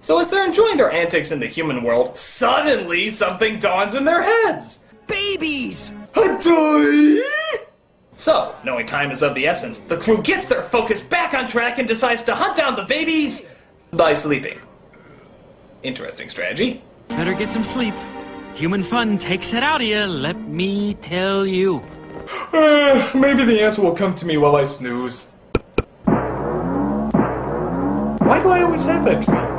So as they're enjoying their antics in the human world, suddenly something dawns in their heads. Babies! Adoy! So, knowing time is of the essence, the crew gets their focus back on track and decides to hunt down the babies by sleeping. Interesting strategy. Better get some sleep. Human fun takes it out of you, let me tell you. Maybe the answer will come to me while I snooze. Why do I always have that dream?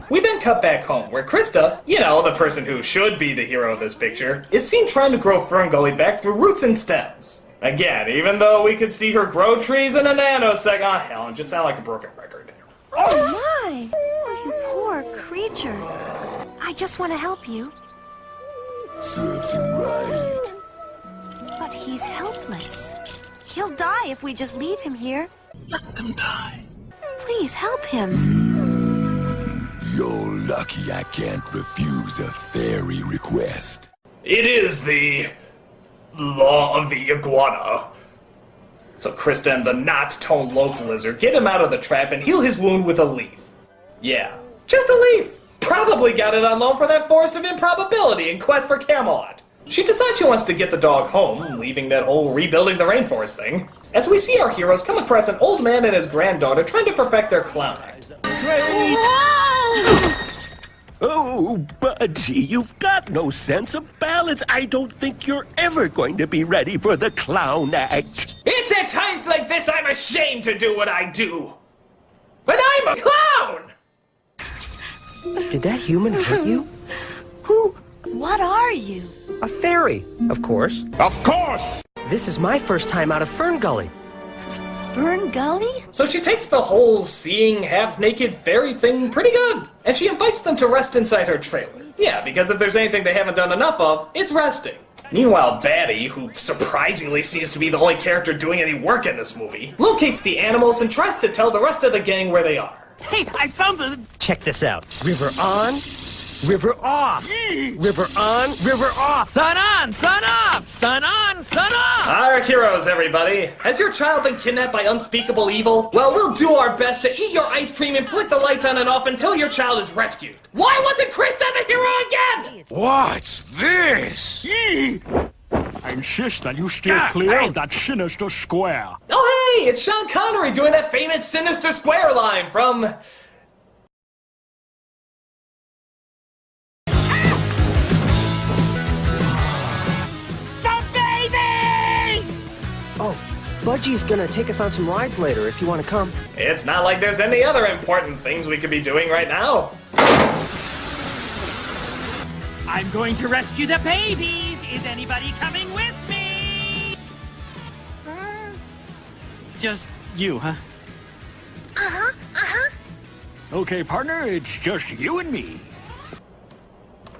We then cut back home, where Krista, you know, the person who should be the hero of this picture, is seen trying to grow Ferngully back through roots and stems. Again, even though we could see her grow trees in a nanosecond. Oh, hell, it just sounded like a broken record. Oh my! Oh, you poor creature. I just want to help you. Serves him right. But he's helpless. He'll die if we just leave him here. Let them die. Please help him. You're lucky I can't refuse a fairy request. It is the law of the iguana. So Krista and the not-toned local lizard get him out of the trap and heal his wound with a leaf. Yeah, just a leaf. Probably got it on loan for that Forest of Improbability in Quest for Camelot. She decides she wants to get the dog home, leaving that whole rebuilding the rainforest thing. As we see our heroes come across an old man and his granddaughter trying to perfect their clown act. Great! Oh, Budgie, you've got no sense of balance. I don't think you're ever going to be ready for the clown act. It's at times like this I'm ashamed to do what I do. But I'm a clown! Did that human hurt you? What are you? A fairy, of course. Of course! This is my first time out of Ferngully. Ferngully? So she takes the whole seeing half-naked fairy thing pretty good, and she invites them to rest inside her trailer. Yeah, because if there's anything they haven't done enough of, it's resting. Meanwhile, Batty, who surprisingly seems to be the only character doing any work in this movie, locates the animals and tries to tell the rest of the gang where they are. Hey, I found the... Check this out. River on, river off. River on, river off. Sun on, sun off! Sun on, sun off! Our heroes, everybody. Has your child been kidnapped by unspeakable evil? Well, we'll do our best to eat your ice cream and flick the lights on and off until your child is rescued. Why wasn't Krista the hero again? What's this? I insist that you steer clear of that sinister square. Oh, hey, it's Sean Connery doing that famous Sinister Square line from... Oh, Budgie's gonna take us on some rides later if you want to come. It's not like there's any other important things we could be doing right now. I'm going to rescue the babies! Is anybody coming with me? Just you, huh? Okay, partner, it's just you and me.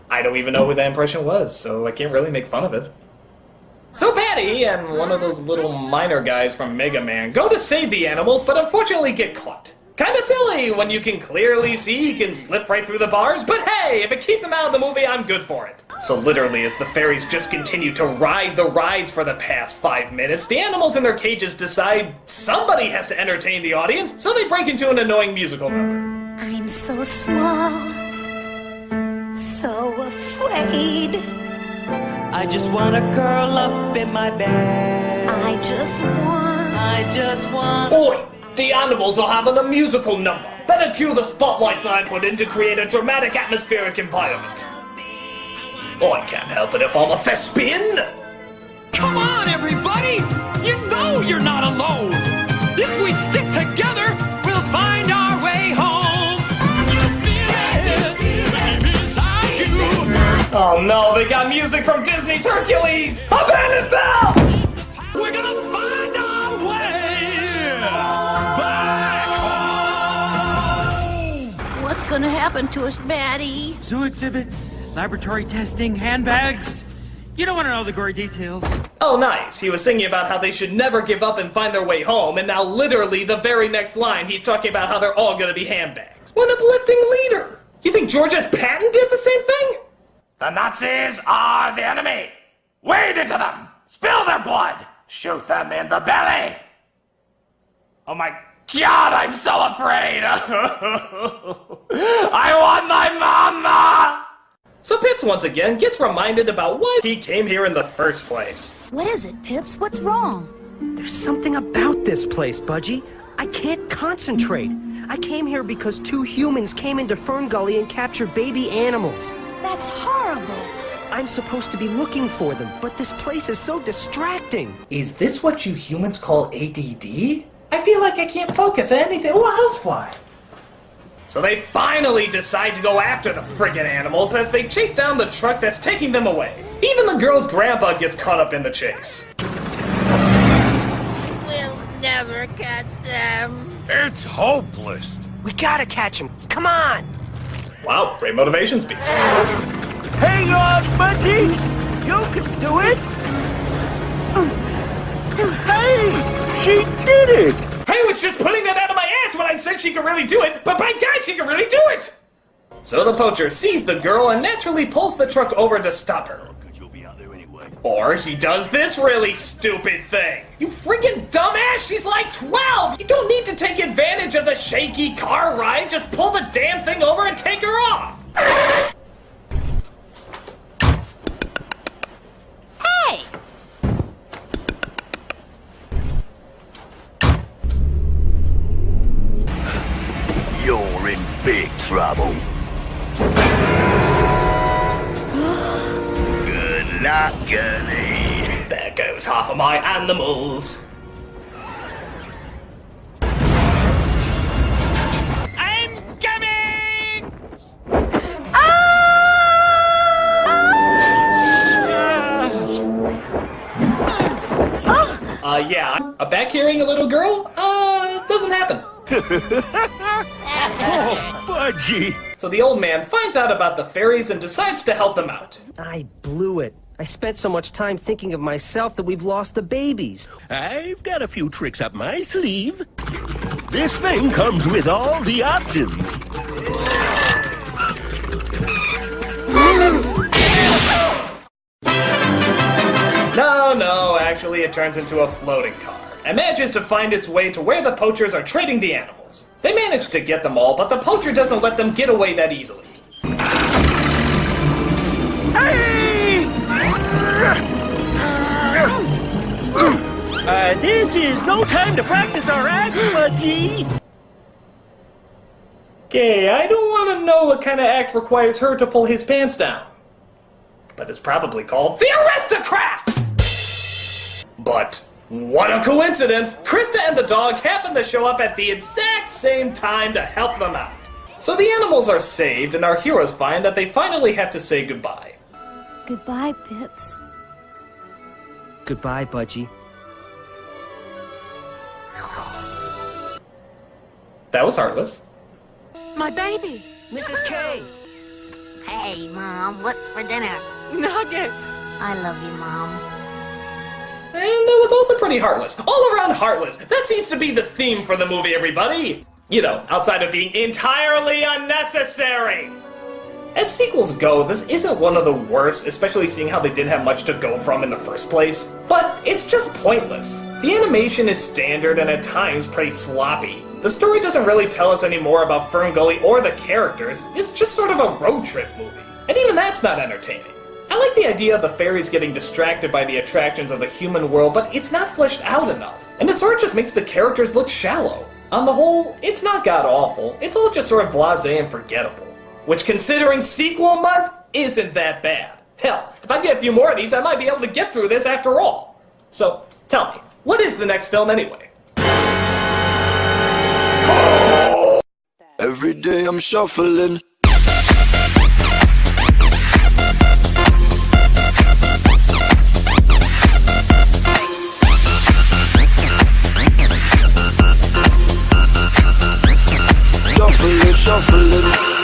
I don't even know who that impression was, so I can't really make fun of it. So Patty and one of those little miner guys from Mega Man go to save the animals, but unfortunately get caught. Kinda silly when you can clearly see he can slip right through the bars, but hey, if it keeps him out of the movie, I'm good for it. So literally, as the fairies just continue to ride the rides for the past 5 minutes, the animals in their cages decide somebody has to entertain the audience, so they break into an annoying musical number. I'm so small, so afraid. I just wanna curl up in my bed. I just want. Oi! The animals are having a musical number. Better cue the spotlights that I put in to create a dramatic atmospheric environment. Oh, I can't help it if I'm a thespian! Come on, everybody! You know you're not alone! If we stick together, we'll find our way home! Inside you. Oh no, they got music from Disney's Hercules! Abandon Bell! We're gonna find our way back home! What's gonna happen to us, Maddie? Zoo exhibits, laboratory testing, handbags. You don't want to know the gory details. Oh nice, he was singing about how they should never give up and find their way home, and now literally the very next line he's talking about how they're all gonna be handbags. What an uplifting leader! You think Georges Patton did the same thing? The Nazis are the enemy! Wade into them! Spill their blood! Shoot them in the belly! Oh my God, I'm so afraid. I want my mama. So Pips once again gets reminded about why he came here in the first place. What is it, Pips? What's wrong? There's something about this place, Budgie. I can't concentrate. I came here because 2 humans came into Ferngully and captured baby animals. That's horrible. I'm supposed to be looking for them, but this place is so distracting. Is this what you humans call ADD? I feel like I can't focus on anything. Oh, a housefly. So they finally decide to go after the friggin' animals as they chase down the truck that's taking them away. Even the girl's grandpa gets caught up in the chase. We'll never catch them. It's hopeless. We gotta catch them. Come on! Wow, great motivation speech. Hang on, Budgie! You can do it! Hey! She did it! I was just pulling that out of my ass when I said she could really do it, but by God, she can really do it! So the poacher sees the girl and naturally pulls the truck over to stop her. Or he does this really stupid thing. You friggin' dumbass, she's like 12! You don't need to take advantage of the shaky car ride, just pull the damn thing over and take her off! Hey! You're in big trouble. Good luck, girlie. There goes half of my animals. I'm coming! Yeah, a back carrying a little girl? Doesn't happen. Oh, Budgie! So the old man finds out about the fairies and decides to help them out. I blew it. I spent so much time thinking of myself that we've lost the babies. I've got a few tricks up my sleeve. This thing comes with all the options. No, actually it turns into a floating car and manages to find its way to where the poachers are trading the animals. They manage to get them all, but the poacher doesn't let them get away that easily. Hey! This is no time to practice our act, Budgie. Okay, I don't want to know what kind of act requires her to pull his pants down. But it's probably called the Aristocrats! But what a coincidence! Krista and the dog happen to show up at the exact same time to help them out. So the animals are saved, and our heroes find that they finally have to say goodbye. Goodbye, Pips. Goodbye, Budgie. That was heartless. My baby. Mrs. K! Hey, Mom, what's for dinner? Nugget! I love you, Mom. And that was also pretty heartless. All around heartless. That seems to be the theme for the movie, everybody. You know, outside of being entirely unnecessary. As sequels go, this isn't one of the worst, especially seeing how they didn't have much to go from in the first place. But it's just pointless. The animation is standard and at times pretty sloppy. The story doesn't really tell us any more about Ferngully or the characters. It's just sort of a road trip movie. And even that's not entertaining. I like the idea of the fairies getting distracted by the attractions of the human world, but it's not fleshed out enough. And it sort of just makes the characters look shallow. On the whole, it's not god-awful. It's all just sort of blasé and forgettable. Which, considering sequel month, isn't that bad. Hell, if I get a few more of these, I might be able to get through this after all. So, tell me, what is the next film anyway? Every day I'm shuffling. Shuffling.